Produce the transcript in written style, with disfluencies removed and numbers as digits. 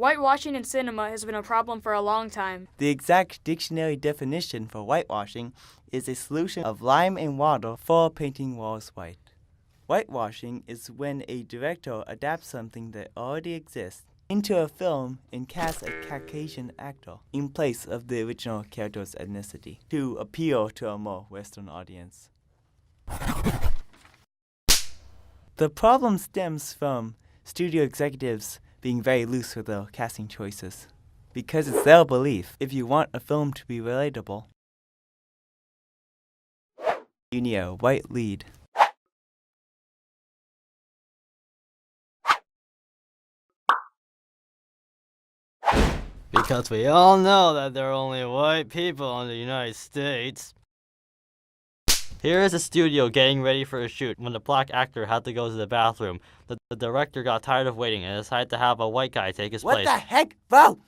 Whitewashing in cinema has been a problem for a long time. The exact dictionary definition for whitewashing is a solution of lime and water for painting walls white. Whitewashing is when a director adapts something that already exists into a film and casts a Caucasian actor in place of the original character's ethnicity to appeal to a more Western audience. The problem stems from studio executives being very loose with their casting choices, because it's their belief if you want a film to be relatable, you need a white lead. Because we all know that there are only white people in the United States. Here is a studio getting ready for a shoot when the black actor had to go to the bathroom. The director got tired of waiting and decided to have a white guy take his place. What the heck, bro?